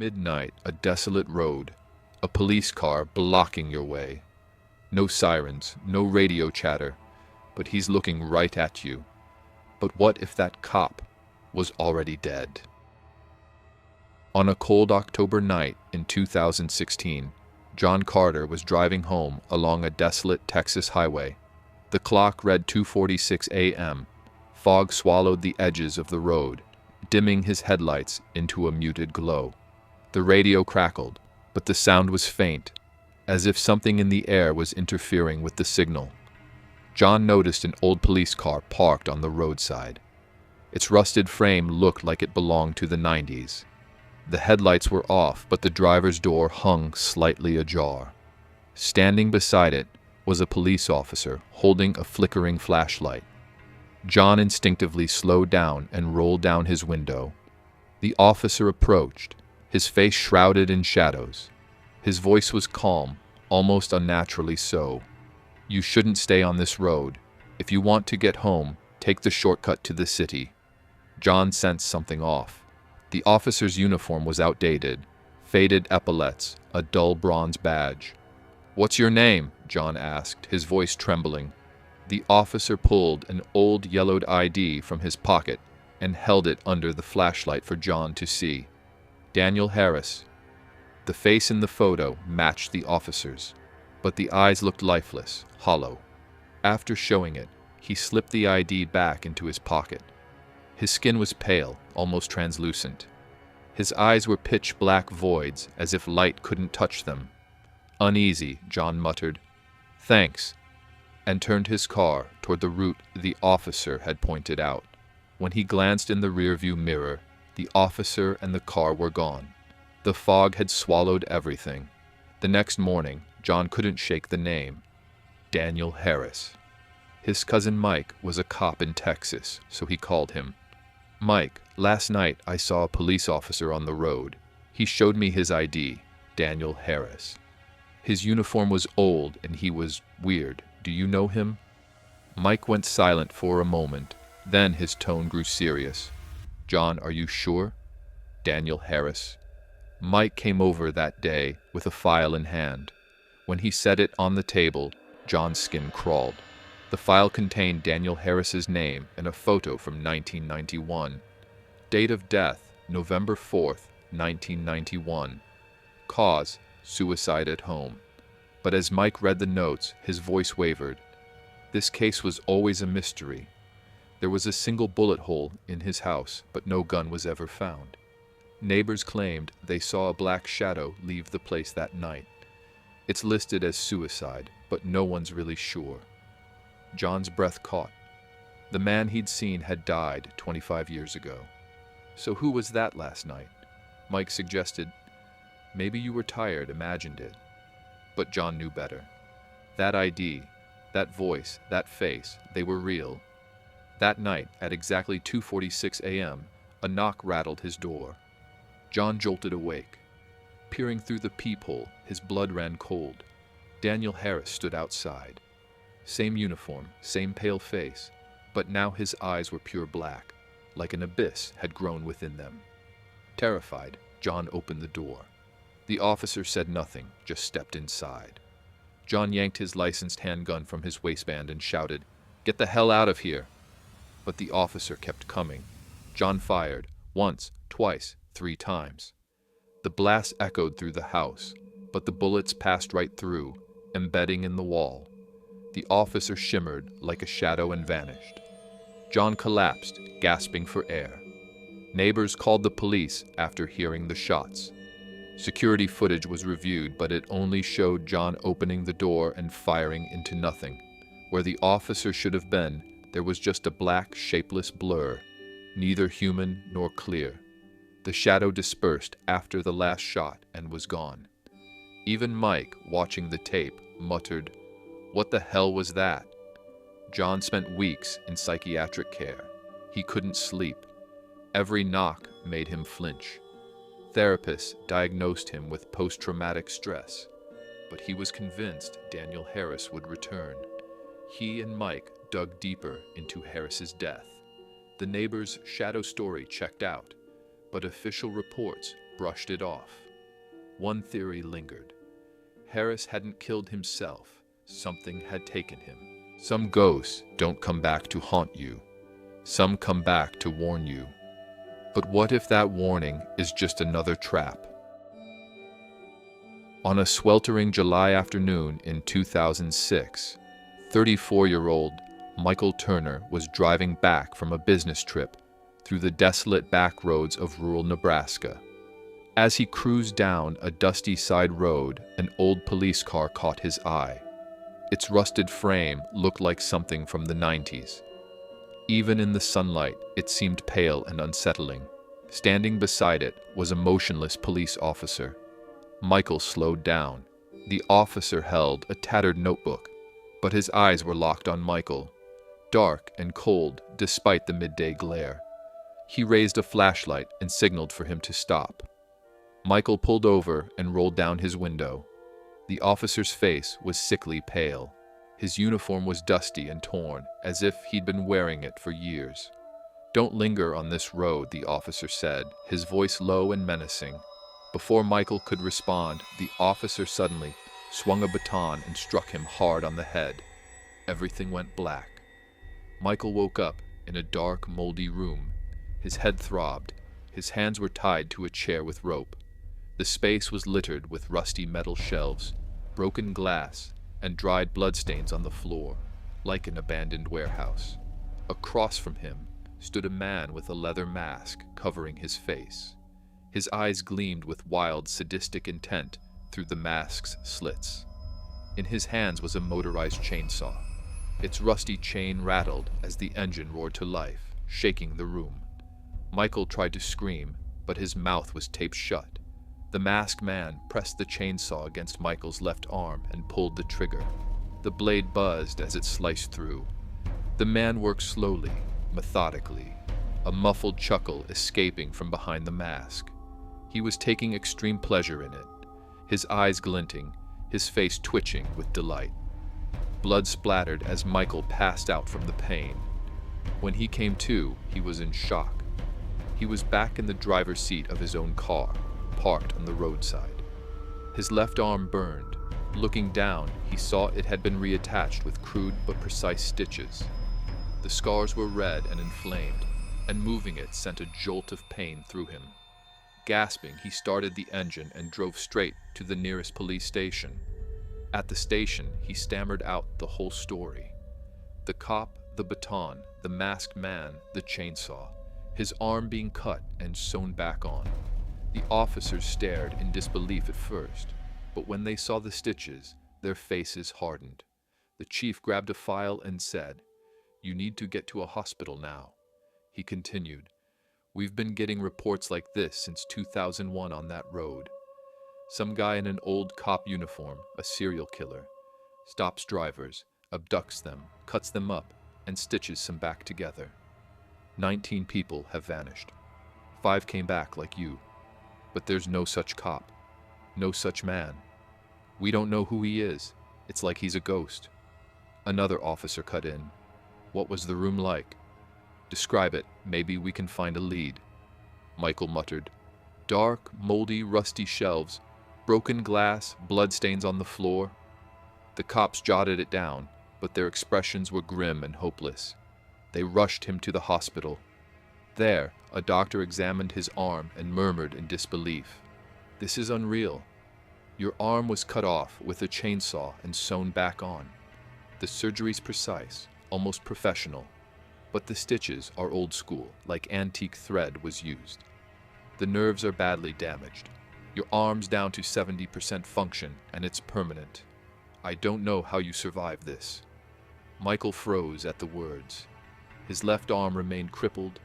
Midnight, a desolate road, a police car blocking your way. No sirens, no radio chatter, but he's looking right at you. But what if that cop was already dead? On a cold October night in 2016, John Carter was driving home along a desolate Texas highway. The clock read 2:46 a.m. Fog swallowed the edges of the road, dimming his headlights into a muted glow. The radio crackled, but the sound was faint, as if something in the air was interfering with the signal. John noticed an old police car parked on the roadside. Its rusted frame looked like it belonged to the 90s. The headlights were off, but the driver's door hung slightly ajar. Standing beside it was a police officer holding a flickering flashlight. John instinctively slowed down and rolled down his window. The officer approached, his face shrouded in shadows. His voice was calm, almost unnaturally so. "You shouldn't stay on this road. If you want to get home, take the shortcut to the city." John sensed something off. The officer's uniform was outdated, faded epaulets, a dull bronze badge. "What's your name?" John asked, his voice trembling. The officer pulled an old yellowed ID from his pocket and held it under the flashlight for John to see. "Daniel Harris." The face in the photo matched the officer's, but the eyes looked lifeless, hollow. After showing it, he slipped the ID back into his pocket. His skin was pale, almost translucent. His eyes were pitch-black voids, as if light couldn't touch them. Uneasy, John muttered, "Thanks," and turned his car toward the route the officer had pointed out. When he glanced in the rearview mirror, the officer and the car were gone. The fog had swallowed everything. The next morning, John couldn't shake the name. Daniel Harris. His cousin Mike was a cop in Texas, so he called him. "Mike, last night I saw a police officer on the road. He showed me his ID, Daniel Harris. His uniform was old and he was weird. Do you know him?" Mike went silent for a moment. Then his tone grew serious. "John, are you sure? Daniel Harris." Mike came over that day with a file in hand. When he set it on the table, John's skin crawled. The file contained Daniel Harris's name and a photo from 1991. Date of death, November 4th, 1991. Cause, suicide at home. But as Mike read the notes, his voice wavered. This case was always a mystery. There was a single bullet hole in his house, but no gun was ever found. Neighbors claimed they saw a black shadow leave the place that night. It's listed as suicide, but no one's really sure. John's breath caught. The man he'd seen had died 25 years ago. So who was that last night? Mike suggested, "Maybe you were tired, imagined it." But John knew better. That ID, that voice, that face, they were real. That night, at exactly 2:46 a.m., a knock rattled his door. John jolted awake. Peering through the peephole, his blood ran cold. Daniel Harris stood outside. Same uniform, same pale face, but now his eyes were pure black, like an abyss had grown within them. Terrified, John opened the door. The officer said nothing, just stepped inside. John yanked his licensed handgun from his waistband and shouted, "Get the hell out of here!" But the officer kept coming. John fired, once, twice, 3 times. The blast echoed through the house, but the bullets passed right through, embedding in the wall. The officer shimmered like a shadow and vanished. John collapsed, gasping for air. Neighbors called the police after hearing the shots. Security footage was reviewed, but it only showed John opening the door and firing into nothing. Where the officer should have been, there was just a black, shapeless blur, neither human nor clear. The shadow dispersed after the last shot and was gone. Even Mike, watching the tape, muttered, "What the hell was that?" John spent weeks in psychiatric care. He couldn't sleep. Every knock made him flinch. Therapists diagnosed him with post-traumatic stress, but he was convinced Daniel Harris would return. He and Mike dug deeper into Harris's death. The neighbor's shadow story checked out, but official reports brushed it off. One theory lingered. Harris hadn't killed himself. Something had taken him. Some ghosts don't come back to haunt you. Some come back to warn you. But what if that warning is just another trap? On a sweltering July afternoon in 2006, 34-year-old Michael Turner was driving back from a business trip through the desolate back roads of rural Nebraska. As he cruised down a dusty side road, an old police car caught his eye. Its rusted frame looked like something from the 90s. Even in the sunlight, it seemed pale and unsettling. Standing beside it was a motionless police officer. Michael slowed down. The officer held a tattered notebook, but his eyes were locked on Michael, dark and cold despite the midday glare. He raised a flashlight and signaled for him to stop. Michael pulled over and rolled down his window. The officer's face was sickly pale. His uniform was dusty and torn, as if he'd been wearing it for years. "Don't linger on this road," the officer said, his voice low and menacing. Before Michael could respond, the officer suddenly swung a baton and struck him hard on the head. Everything went black. Michael woke up in a dark, moldy room. His head throbbed. His hands were tied to a chair with rope. The space was littered with rusty metal shelves, broken glass, and dried bloodstains on the floor, like an abandoned warehouse. Across from him stood a man with a leather mask covering his face. His eyes gleamed with wild, sadistic intent through the mask's slits. In his hands was a motorized chainsaw. Its rusty chain rattled as the engine roared to life, shaking the room. Michael tried to scream, but his mouth was taped shut. The masked man pressed the chainsaw against Michael's left arm and pulled the trigger. The blade buzzed as it sliced through. The man worked slowly, methodically, a muffled chuckle escaping from behind the mask. He was taking extreme pleasure in it, his eyes glinting, his face twitching with delight. Blood splattered as Michael passed out from the pain. When he came to, he was in shock. He was back in the driver's seat of his own car, parked on the roadside. His left arm burned. Looking down, he saw it had been reattached with crude but precise stitches. The scars were red and inflamed, and moving it sent a jolt of pain through him. Gasping, he started the engine and drove straight to the nearest police station. At the station, he stammered out the whole story. The cop, the baton, the masked man, the chainsaw, his arm being cut and sewn back on. The officers stared in disbelief at first, but when they saw the stitches, their faces hardened. The chief grabbed a file and said, "You need to get to a hospital now." He continued, "We've been getting reports like this since 2001 on that road. Some guy in an old cop uniform, a serial killer, stops drivers, abducts them, cuts them up, and stitches some back together. 19 people have vanished. 5 came back like you. But there's no such cop, no such man. We don't know who he is. It's like he's a ghost." Another officer cut in. "What was the room like? Describe it, maybe we can find a lead." Michael muttered. "Dark, moldy, rusty shelves, broken glass, bloodstains on the floor." The cops jotted it down, but their expressions were grim and hopeless. They rushed him to the hospital. There, a doctor examined his arm and murmured in disbelief, "This is unreal. Your arm was cut off with a chainsaw and sewn back on. The surgery's precise, almost professional, but the stitches are old school, like antique thread was used. The nerves are badly damaged. Your arm's down to 70% function, and it's permanent. I don't know how you survived this." Michael froze at the words. His left arm remained crippled,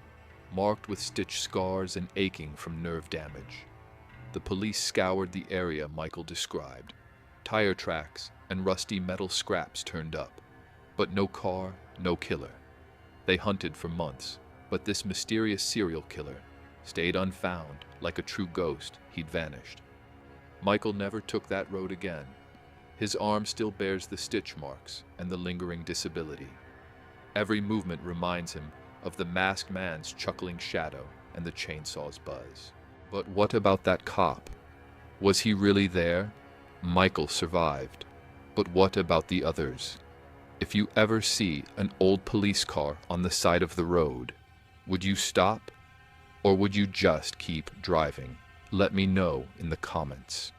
marked with stitch scars and aching from nerve damage. The police scoured the area Michael described. Tire tracks and rusty metal scraps turned up, but no car, no killer. They hunted for months, but this mysterious serial killer stayed unfound. Like a true ghost, he'd vanished. Michael never took that road again. His arm still bears the stitch marks and the lingering disability. Every movement reminds him of the masked man's chuckling shadow and the chainsaw's buzz. But what about that cop? Was he really there? Michael survived. But what about the others? If you ever see an old police car on the side of the road, would you stop? Or would you just keep driving? Let me know in the comments.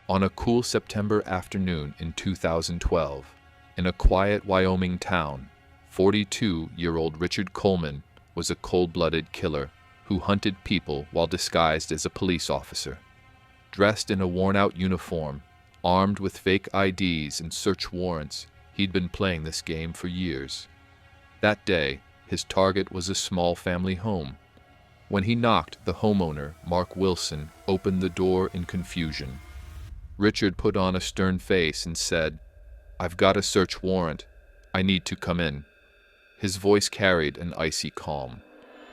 On a cool September afternoon in 2012, in a quiet Wyoming town, 42-year-old Richard Coleman was a cold-blooded killer who hunted people while disguised as a police officer. Dressed in a worn-out uniform, armed with fake IDs and search warrants, he'd been playing this game for years. That day, his target was a small family home. When he knocked, the homeowner, Mark Wilson, opened the door in confusion. Richard put on a stern face and said, "I've got a search warrant. I need to come in." His voice carried an icy calm.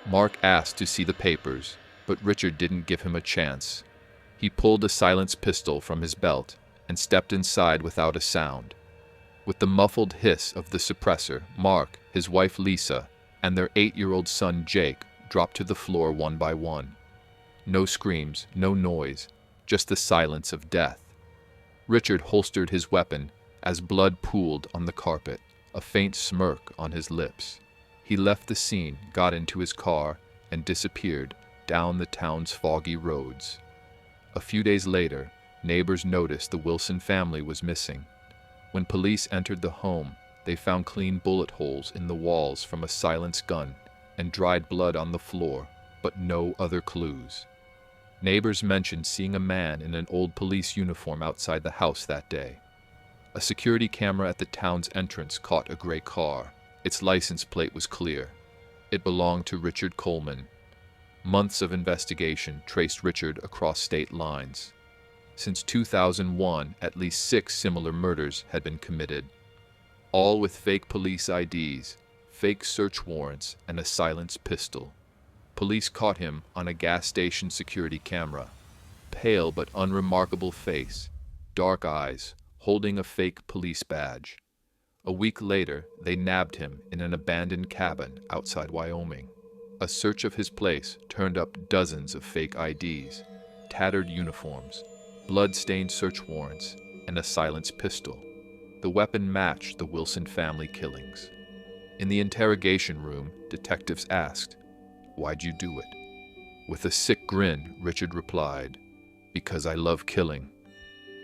Mark asked to see the papers, but Richard didn't give him a chance. He pulled a silenced pistol from his belt and stepped inside without a sound. With the muffled hiss of the suppressor, Mark, his wife Lisa, and their 8-year-old son Jake dropped to the floor one by one. No screams, no noise, just the silence of death. Richard holstered his weapon as blood pooled on the carpet, a faint smirk on his lips. He left the scene, got into his car, and disappeared down the town's foggy roads. A few days later, neighbors noticed the Wilson family was missing. When police entered the home, they found clean bullet holes in the walls from a silenced gun and dried blood on the floor, but no other clues. Neighbors mentioned seeing a man in an old police uniform outside the house that day. A security camera at the town's entrance caught a gray car. Its license plate was clear. It belonged to Richard Coleman. Months of investigation traced Richard across state lines. Since 2001, at least 6 similar murders had been committed, all with fake police IDs, fake search warrants, and a silenced pistol. Police caught him on a gas station security camera. Pale but unremarkable face, dark eyes, holding a fake police badge. A week later, they nabbed him in an abandoned cabin outside Wyoming. A search of his place turned up dozens of fake IDs, tattered uniforms, blood-stained search warrants, and a silenced pistol. The weapon matched the Wilson family killings. In the interrogation room, detectives asked, "Why'd you do it?" With a sick grin, Richard replied, "Because I love killing."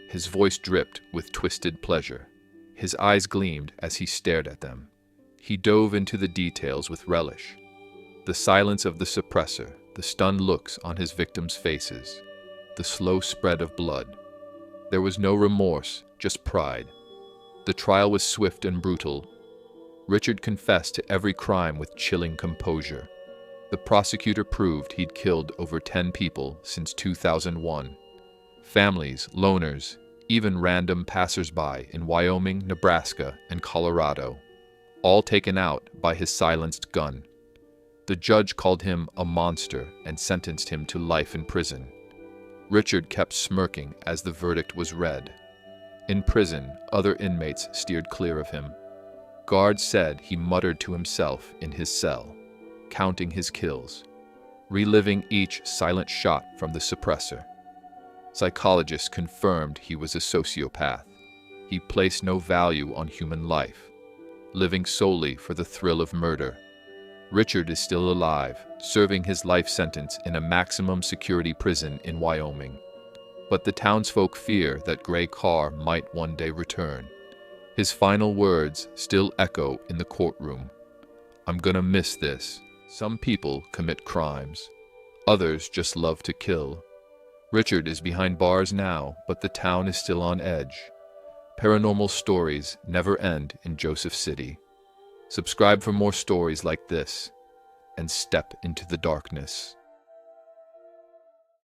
His voice dripped with twisted pleasure. His eyes gleamed as he stared at them. He dove into the details with relish. The silence of the suppressor, the stunned looks on his victims' faces, the slow spread of blood. There was no remorse, just pride. The trial was swift and brutal. Richard confessed to every crime with chilling composure. The prosecutor proved he'd killed over 10 people since 2001. Families, loners, even random passersby in Wyoming, Nebraska, and Colorado, all taken out by his silenced gun. The judge called him a monster and sentenced him to life in prison. Richard kept smirking as the verdict was read. In prison, other inmates steered clear of him. Guards said he muttered to himself in his cell, counting his kills, reliving each silent shot from the suppressor. Psychologists confirmed he was a sociopath. He placed no value on human life, living solely for the thrill of murder. Richard is still alive, serving his life sentence in a maximum security prison in Wyoming. But the townsfolk fear that gray car might one day return. His final words still echo in the courtroom. "I'm gonna miss this. Some people commit crimes. Others just love to kill." Richard is behind bars now, but the town is still on edge. Paranormal stories never end in Joseph City. Subscribe for more stories like this, and step into the darkness.